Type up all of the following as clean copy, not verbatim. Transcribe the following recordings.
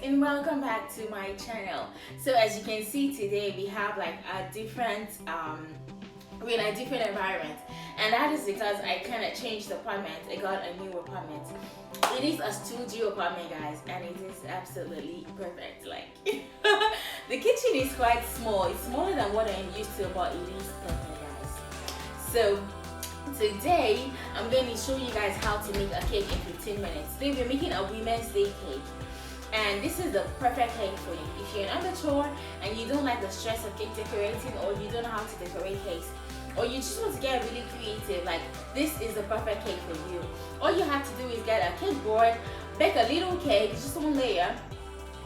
and welcome back to my channel. So as you can see today, we have like a different we're in a different environment, and that is because I kind of changed the apartment. I got a new apartment. It is a studio apartment, guys, and it is absolutely perfect. Like the kitchen is quite small. It's smaller than what I'm used to, but it is perfect, guys. So today I'm going to show you guys how to make a cake in 15 minutes. Today we're making a Women's Day cake, and this is the perfect cake for you. If you're an amateur and you don't like the stress of cake decorating, or you don't know how to decorate cakes, or you just want to get really creative, like this is the perfect cake for you. All you have to do is get a cake board, bake a little cake, just one layer,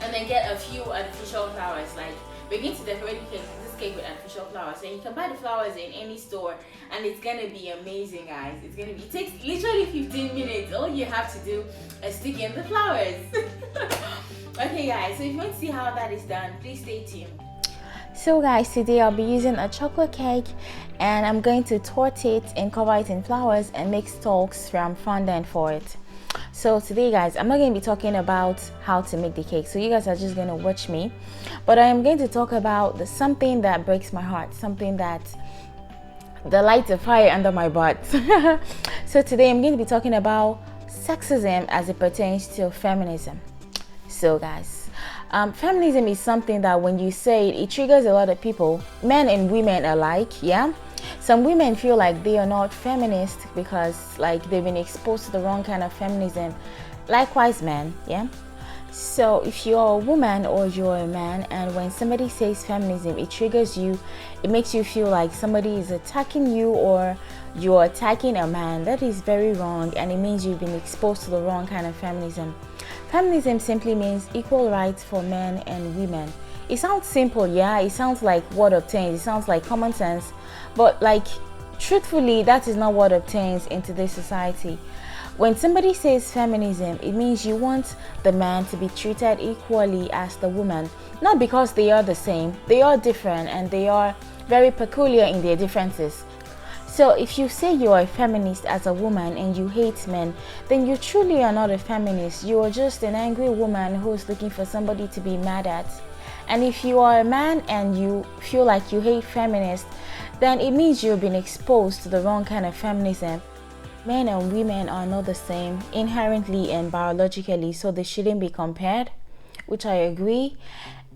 and then get a few artificial flowers. Like begin to decorate this cake with artificial flowers, and you can buy the flowers in any store, and it's gonna be amazing, guys. It takes literally 15 minutes. All you have to do is stick in the flowers. Okay guys, so if you want to see how that is done, please stay tuned. So guys, today I'll be using a chocolate cake, and I'm going to torte it and cover it in flowers and make stalks from fondant for it. So today guys, I'm not going to be talking about how to make the cake, so you guys are just going to watch me, but I am going to talk about something that breaks my heart, something that lights a fire under my butt. So today I'm going to be talking about sexism as it pertains to feminism. So guys, feminism is something that when you say it, it triggers a lot of people, men and women alike. Yeah, some women feel like they are not feminist because like they've been exposed to the wrong kind of feminism. Likewise men. Yeah, so if you're a woman or you're a man, and when somebody says feminism, it triggers you, it makes you feel like somebody is attacking you or you're attacking a man. That is very wrong, and it means you've been exposed to the wrong kind of feminism. Feminism simply means equal rights for men and women. It sounds simple, yeah, it sounds like what obtains, it sounds like common sense, but like truthfully, that is not what obtains in today's society. When somebody says feminism, it means you want the man to be treated equally as the woman, not because they are the same, they are different, and they are very peculiar in their differences. So if you say you are a feminist as a woman and you hate men, then you truly are not a feminist. You are just an angry woman who is looking for somebody to be mad at. And if you are a man and you feel like you hate feminists, then it means you've been exposed to the wrong kind of feminism. Men and women are not the same inherently and biologically, so they shouldn't be compared, which I agree.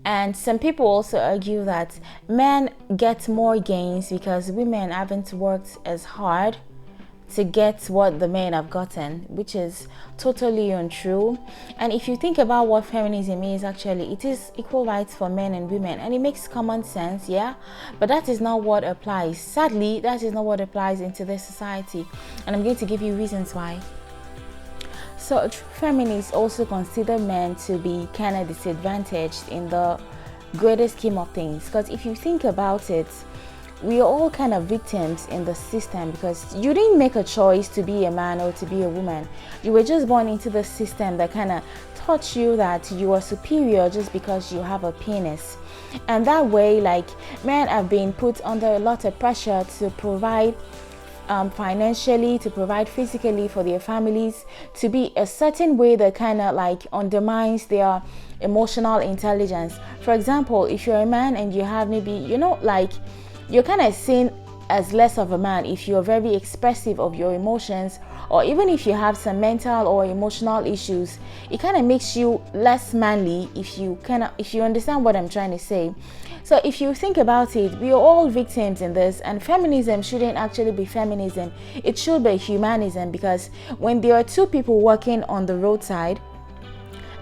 And some people also argue that men get more gains because women haven't worked as hard to get what the men have gotten, which is totally untrue. And if you think about what feminism is, actually it is equal rights for men and women, and it makes common sense, yeah, but that is not what applies. Sadly, that is not what applies in today's society, and I'm going to give you reasons why. So true feminists also consider men to be kind of disadvantaged in the greater scheme of things, because if you think about it, we are all kind of victims in the system, because you didn't make a choice to be a man or to be a woman. You were just born into the system that kind of taught you that you are superior just because you have a penis. And that way, like, men have been put under a lot of pressure to provide financially, to provide physically for their families, to be a certain way that kind of like undermines their emotional intelligence. For example, if you're a man and you have maybe, like you're kind of seen as less of a man if you're very expressive of your emotions, or even if you have some mental or emotional issues, it kind of makes you less manly, if you understand what I'm trying to say. So if you think about it, we are all victims in this, and feminism shouldn't actually be feminism, it should be humanism, because when there are two people walking on the roadside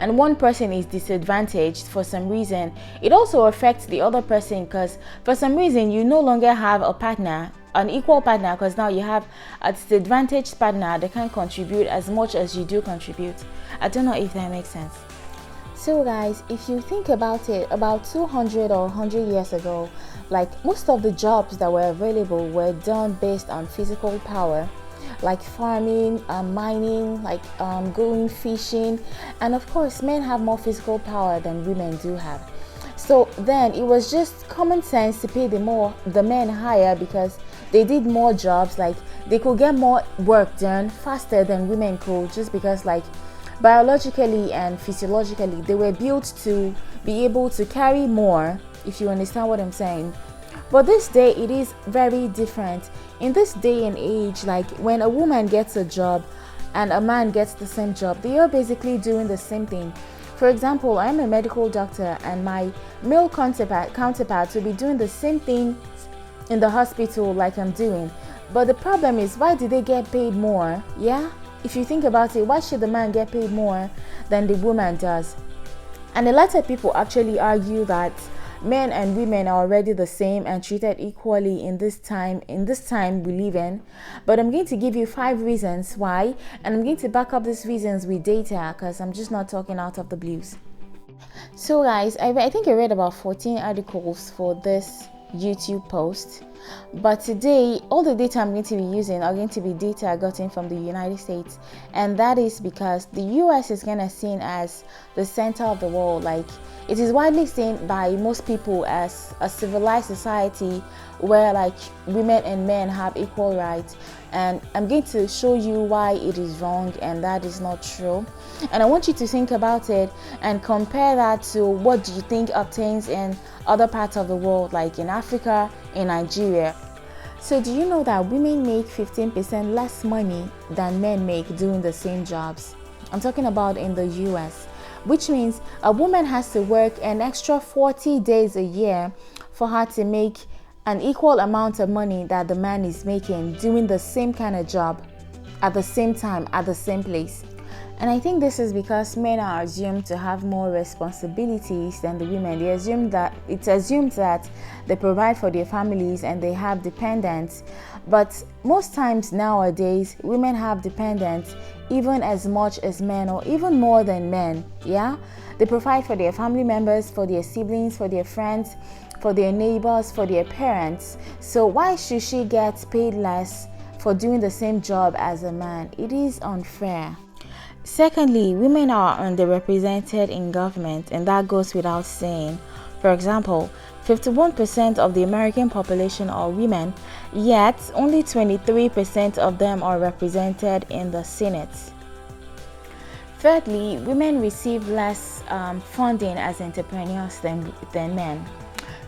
and one person is disadvantaged for some reason, it also affects the other person, because for some reason you no longer have a partner, an equal partner, because now you have a disadvantaged partner that can't contribute as much as you do contribute. I don't know if that makes sense. So guys, if you think about it, about 200 or 100 years ago, like most of the jobs that were available were done based on physical power, like farming, mining, like going fishing, and of course men have more physical power than women do have. So then it was just common sense to pay the men higher, because they did more jobs, like they could get more work done faster than women could, just because like biologically and physiologically, they were built to be able to carry more, if you understand what I'm saying. But this day it is very different. In this day and age, like when a woman gets a job and a man gets the same job, they are basically doing the same thing. For example, I'm a medical doctor and my male counterpart will be doing the same thing in the hospital like I'm doing. But the problem is, why do they get paid more? Yeah, if you think about it, why should the man get paid more than the woman does? And a lot of people actually argue that men and women are already the same and treated equally in this time we live in. But I'm going to give you 5 reasons why, and I'm going to back up these reasons with data, because I'm just not talking out of the blues. So guys, I think I read about 14 articles for this YouTube post, but today all the data I'm going to be using are going to be data I gotten from the United States, and that is because the US is kind of seen as the center of the world. Like, it is widely seen by most people as a civilized society where like women and men have equal rights, and I'm going to show you why it is wrong and that is not true. And I want you to think about it and compare that to what do you think obtains in other parts of the world, like in Africa, in Nigeria. So do you know that women make 15% less money than men make doing the same jobs? I'm talking about in the US, which means a woman has to work an extra 40 days a year for her to make an equal amount of money that the man is making doing the same kind of job at the same time at the same place. And I think this is because men are assumed to have more responsibilities than the women. It's assumed that they provide for their families and they have dependents. But most times nowadays, women have dependents even as much as men, or even more than men. Yeah, they provide for their family members, for their siblings, for their friends, for their neighbors, for their parents. So why should she get paid less for doing the same job as a man? It is unfair. Secondly, women are underrepresented in government, and that goes without saying. For example, 51% of the American population are women, yet only 23% of them are represented in the Senate. Thirdly, women receive less funding as entrepreneurs than men.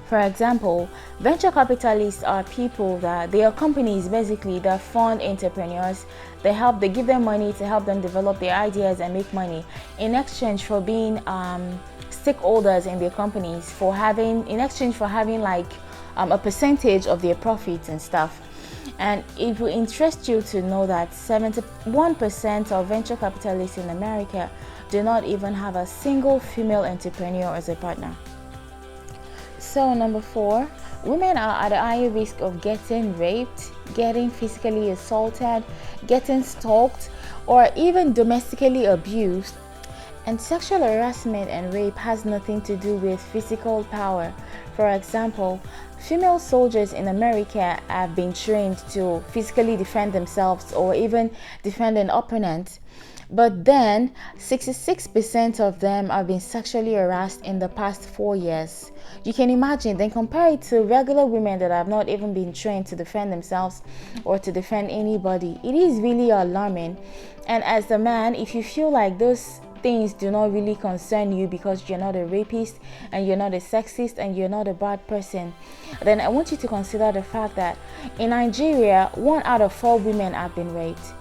For example, venture capitalists are people that they are companies basically that fund entrepreneurs. They give them money to help them develop their ideas and make money in exchange for being stakeholders in their companies, in exchange for having like a percentage of their profits and stuff. And it will interest you to know that 71% of venture capitalists in America do not even have a single female entrepreneur as a partner. So number 4, women are at a higher risk of getting raped, getting physically assaulted, getting stalked, or even domestically abused. And sexual harassment and rape has nothing to do with physical power. For example, female soldiers in America have been trained to physically defend themselves or even defend an opponent. But then 66% of them have been sexually harassed in the past 4 years. You can imagine, then compare it to regular women that have not even been trained to defend themselves or to defend anybody. It is really alarming. And as a man, if you feel like those things do not really concern you because you're not a rapist and you're not a sexist and you're not a bad person, then I want you to consider the fact that in Nigeria, 1 out of 4 women have been raped.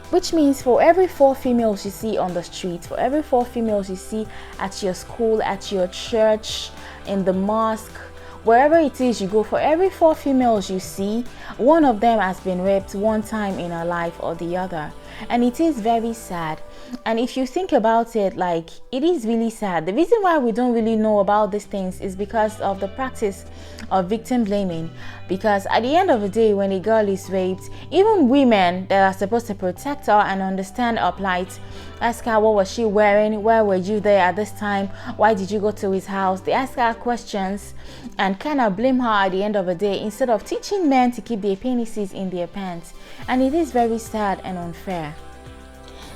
Which means for every 4 females you see on the street, for every 4 females you see at your school, at your church, in the mosque, wherever it is you go, for every 4 females you see, 1 of them has been raped one time in her life or the other. And it is very sad. And if you think about it, like, it is really sad. The reason why we don't really know about these things is because of the practice of victim blaming. Because at the end of the day, when a girl is raped, even women that are supposed to protect her and understand her plight ask her, what was she wearing? Where were you there at this time? Why did you go to his house? They ask her questions and kind of blame her at the end of the day, instead of teaching men to keep their penises in their pants. And it is very sad and unfair.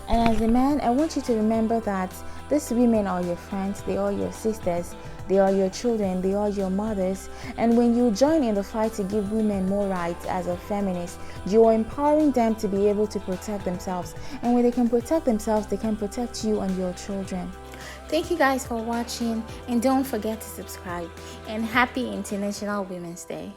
And as a man, I want you to remember that these women are your friends, they are your sisters, they are your children, they are your mothers. And when you join in the fight to give women more rights as a feminist, you are empowering them to be able to protect themselves. And when they can protect themselves, they can protect you and your children. Thank you guys for watching, and don't forget to subscribe. And happy International Women's Day.